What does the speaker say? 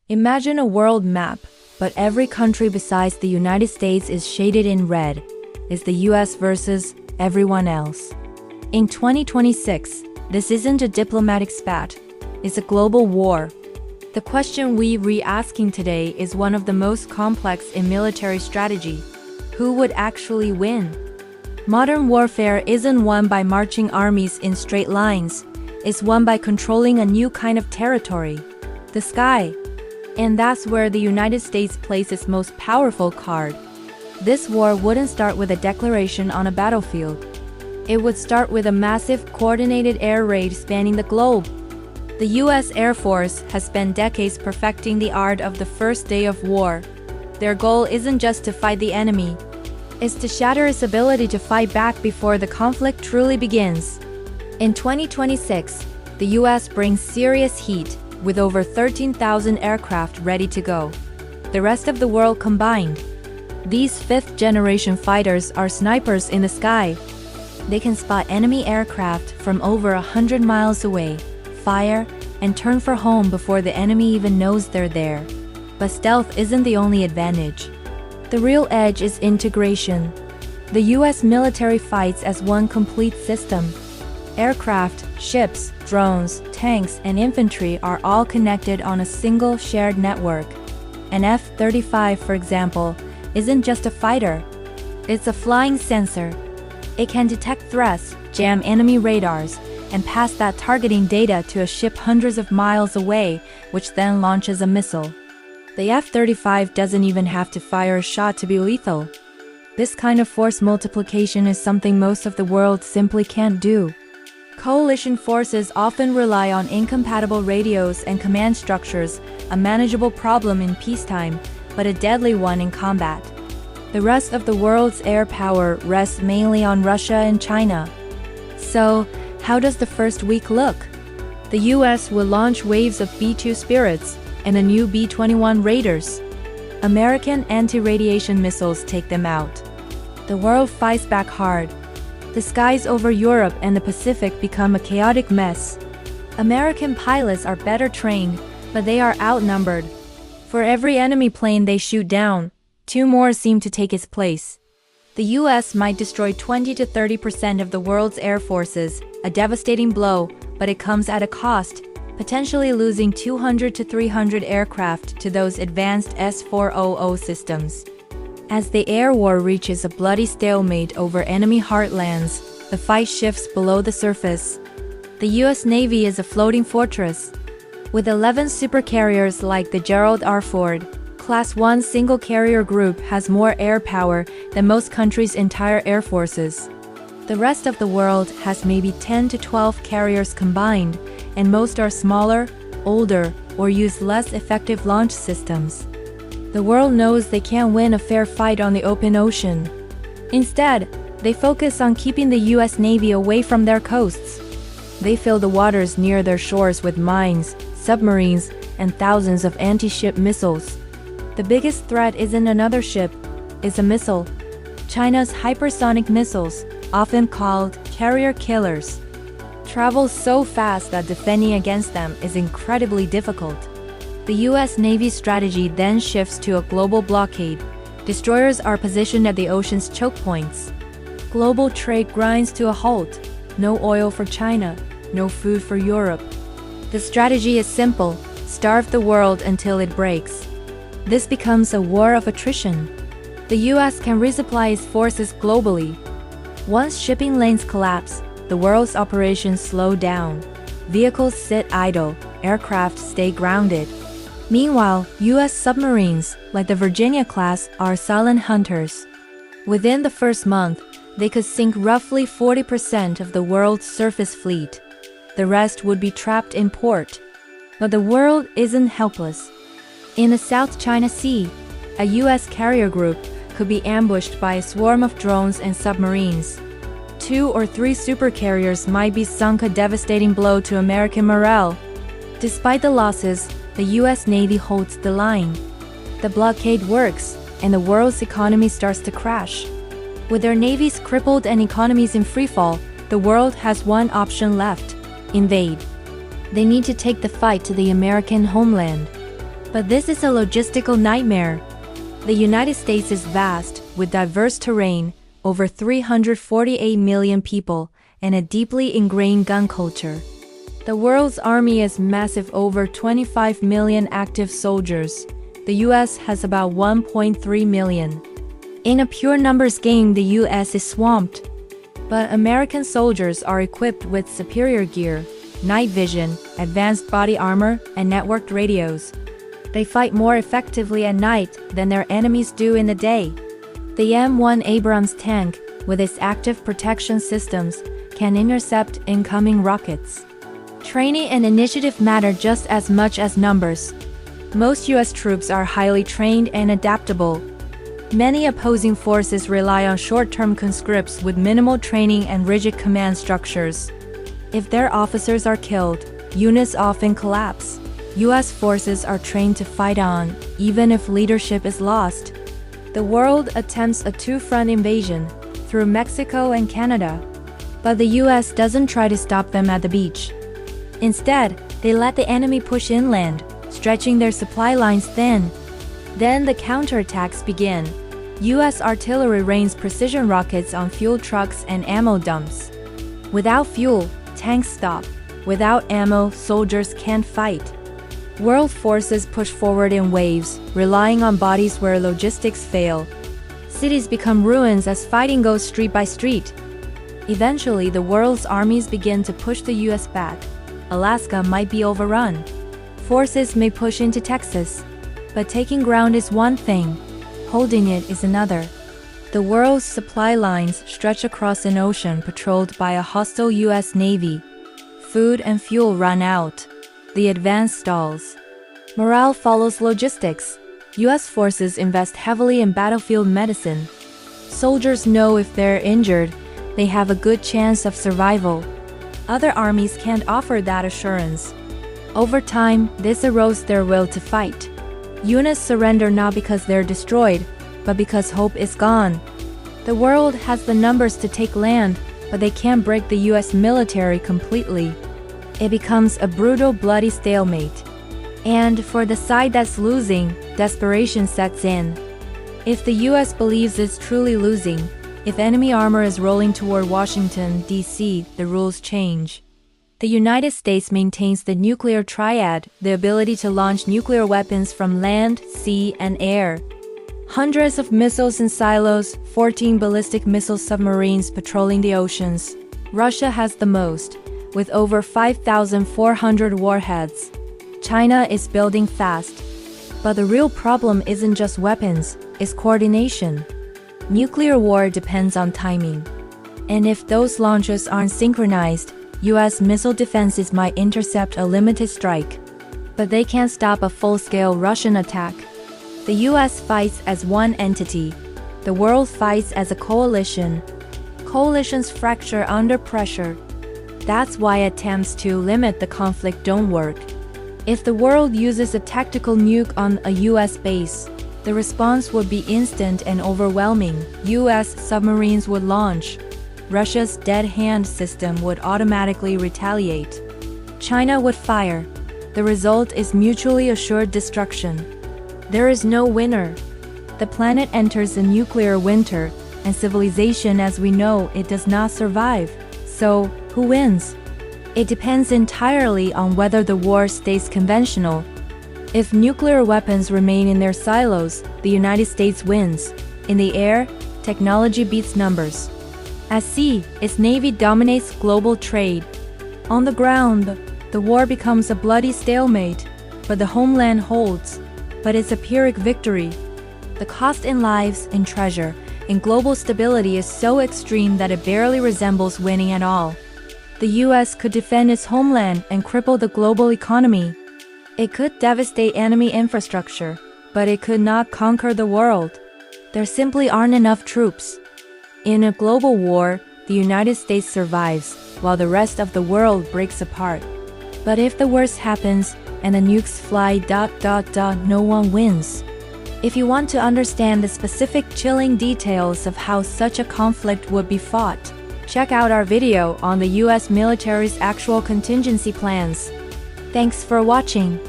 Imagine a world map, but every country besides the United States is shaded in red. Is the US versus everyone else. In 2026, this isn't a diplomatic spat, it's a global war. The question we're asking today is one of the most complex in military strategy. Who would actually win? Modern warfare isn't won by marching armies in straight lines, it's won by controlling a new kind of territory, the sky. And that's where the United States plays its most powerful card. This war wouldn't start with a declaration on a battlefield. It would start with a massive, coordinated air raid spanning the globe. The US Air Force has spent decades perfecting the art of the first day of war. Their goal isn't just to fight the enemy, it's to shatter its ability to fight back before the conflict truly begins. In 2026, the US brings serious heat, with over 13,000 aircraft ready to go. The rest of the world combined. These fifth-generation fighters are snipers in the sky. They can spot enemy aircraft from over 100 miles away, fire, and turn for home before the enemy even knows they're there. But stealth isn't the only advantage. The real edge is integration. The US military fights as one complete system. Aircraft, ships, drones, tanks, and infantry are all connected on a single shared network. An F-35, for example, isn't just a fighter. It's a flying sensor. It can detect threats, jam enemy radars, and pass that targeting data to a ship hundreds of miles away, which then launches a missile. The F-35 doesn't even have to fire a shot to be lethal. This kind of force multiplication is something most of the world simply can't do. Coalition forces often rely on incompatible radios and command structures, a manageable problem in peacetime, but a deadly one in combat. The rest of the world's air power rests mainly on Russia and China. So, how does the first week look? The US will launch waves of B-2 Spirits and the new B-21 Raiders. American anti-radiation missiles take them out. The world fights back hard. The skies over Europe and the Pacific become a chaotic mess. American pilots are better trained, but they are outnumbered. For every enemy plane they shoot down, 2 more seem to take its place. The US might destroy 20 to 30% of the world's air forces, a devastating blow, but it comes at a cost, potentially losing 200 to 300 aircraft to those advanced S-400 systems. As the air war reaches a bloody stalemate over enemy heartlands, the fight shifts below the surface. The US Navy is a floating fortress. With 11 supercarriers like the Gerald R. Ford, Class 1 single carrier group has more air power than most countries' entire air forces. The rest of the world has maybe 10 to 12 carriers combined, and most are smaller, older, or use less effective launch systems. The world knows they can't win a fair fight on the open ocean. Instead, they focus on keeping the US Navy away from their coasts. They fill the waters near their shores with mines, submarines, and thousands of anti-ship missiles. The biggest threat isn't another ship, it's a missile. China's hypersonic missiles, often called carrier killers, travel so fast that defending against them is incredibly difficult. The US Navy's strategy then shifts to a global blockade. Destroyers are positioned at the ocean's choke points. Global trade grinds to a halt. No oil for China, no food for Europe. The strategy is simple: starve the world until it breaks. This becomes a war of attrition. The US can resupply its forces globally. Once shipping lanes collapse, the world's operations slow down. Vehicles sit idle, aircraft stay grounded. Meanwhile, US submarines, like the Virginia class, are silent hunters. Within the first month, they could sink roughly 40% of the world's surface fleet. The rest would be trapped in port. But the world isn't helpless. In the South China Sea, a US carrier group could be ambushed by a swarm of drones and submarines. 2 or 3 supercarriers might be sunk, a devastating blow to American morale. Despite the losses, the US Navy holds the line. The blockade works, and the world's economy starts to crash. With their navies crippled and economies in freefall, the world has one option left: invade. They need to take the fight to the American homeland. But this is a logistical nightmare. The United States is vast, with diverse terrain, over 348 million people, and a deeply ingrained gun culture. The world's army is massive, over 25 million active soldiers. The US has about 1.3 million. In a pure numbers game, the US is swamped. But American soldiers are equipped with superior gear, night vision, advanced body armor, and networked radios. They fight more effectively at night than their enemies do in the day. The M1 Abrams tank, with its active protection systems, can intercept incoming rockets. Training and initiative matter just as much as numbers. Most US troops are highly trained and adaptable. Many opposing forces rely on short-term conscripts with minimal training and rigid command structures. If their officers are killed, units often collapse. US forces are trained to fight on, even if leadership is lost. The world attempts a two-front invasion, through Mexico and Canada. But the US doesn't try to stop them at the beach. Instead, they let the enemy push inland, stretching their supply lines thin. Then the counterattacks begin. US artillery rains precision rockets on fuel trucks and ammo dumps. Without fuel, tanks stop. Without ammo, soldiers can't fight. World forces push forward in waves, relying on bodies where logistics fail. Cities become ruins as fighting goes street by street. Eventually, the world's armies begin to push the US back. Alaska might be overrun. Forces may push into Texas. But taking ground is one thing, holding it is another. The world's supply lines stretch across an ocean patrolled by a hostile US Navy. Food and fuel run out. The advance stalls. Morale follows logistics. US forces invest heavily in battlefield medicine. Soldiers know if they're injured, they have a good chance of survival. Other armies can't offer that assurance. Over time, this erodes their will to fight. Units surrender not because they're destroyed, but because hope is gone. The world has the numbers to take land, but they can't break the US military completely. It becomes a brutal, bloody stalemate. And for the side that's losing, desperation sets in. If the US believes it's truly losing, if enemy armor is rolling toward Washington, D.C., the rules change. The United States maintains the Nuclear Triad, the ability to launch nuclear weapons from land, sea, and air. Hundreds of missiles in silos, 14 ballistic missile submarines patrolling the oceans. Russia has the most, with over 5,400 warheads. China is building fast. But the real problem isn't just weapons, it's coordination. Nuclear war depends on timing. And if those launches aren't synchronized, US missile defenses might intercept a limited strike. But they can't stop a full-scale Russian attack. The US fights as one entity. The world fights as a coalition. Coalitions fracture under pressure. That's why attempts to limit the conflict don't work. If the world uses a tactical nuke on a US base, the response would be instant and overwhelming. US submarines would launch. Russia's dead hand system would automatically retaliate. China would fire. The result is mutually assured destruction. There is no winner. The planet enters a nuclear winter, and civilization as we know it does not survive. So, who wins? It depends entirely on whether the war stays conventional. If nuclear weapons remain in their silos, the United States wins. In the air, technology beats numbers. At sea, its navy dominates global trade. On the ground, the war becomes a bloody stalemate, but the homeland holds. But it's a Pyrrhic victory. The cost in lives, in treasure, in global stability is so extreme that it barely resembles winning at all. The US could defend its homeland and cripple the global economy. It could devastate enemy infrastructure, but it could not conquer the world. There simply aren't enough troops. In a global war, the United States survives, while the rest of the world breaks apart. But if the worst happens, and the nukes fly ... no one wins. If you want to understand the specific chilling details of how such a conflict would be fought, check out our video on the US military's actual contingency plans. Thanks for watching.